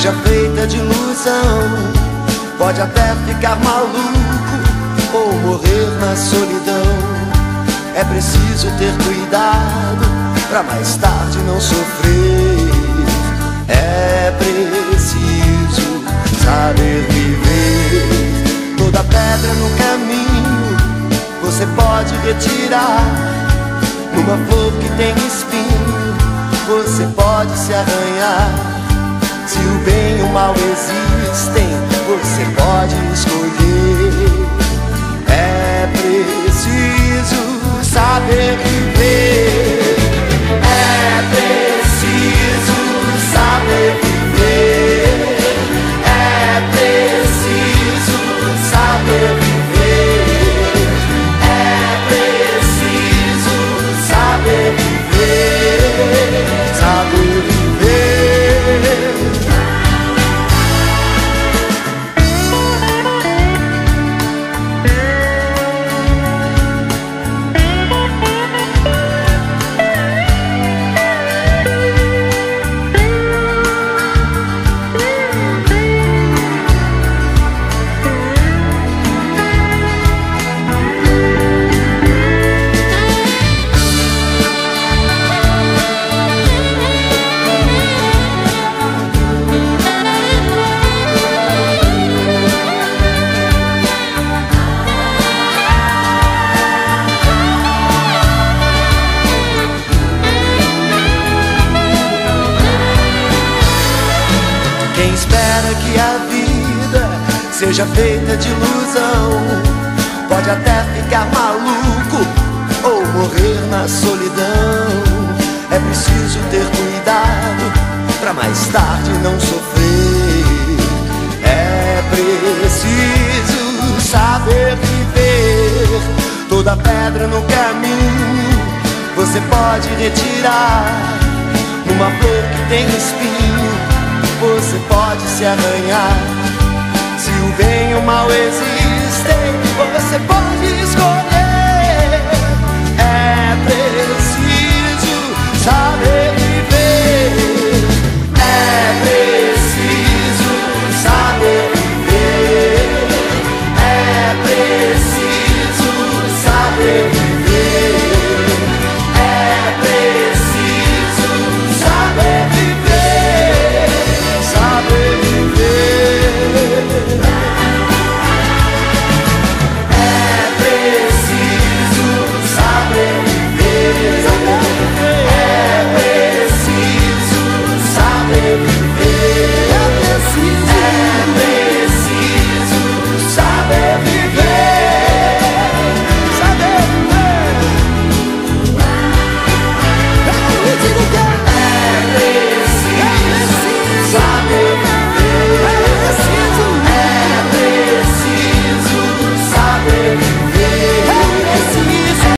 seja feita de ilusão. Pode até ficar maluco ou morrer na solidão. É preciso ter cuidado pra mais tarde não sofrer. É preciso saber viver. Toda pedra no caminho você pode retirar. Numa flor que tem espinho você pode se arranhar. Se o bem e o mal existem, você pode escolher. É preciso saber viver. É preciso saber viver. É preciso saber viver. É preciso saber viver. Saber viver. Quem espera que a vida seja feita de ilusão pode até ficar maluco ou morrer na solidão. É preciso ter cuidado pra mais tarde não sofrer. É preciso saber viver. Toda pedra no caminho você pode retirar. Numa flor que tem espinho você pode se arranhar. Se o bem e o mal existem, você pode escolher.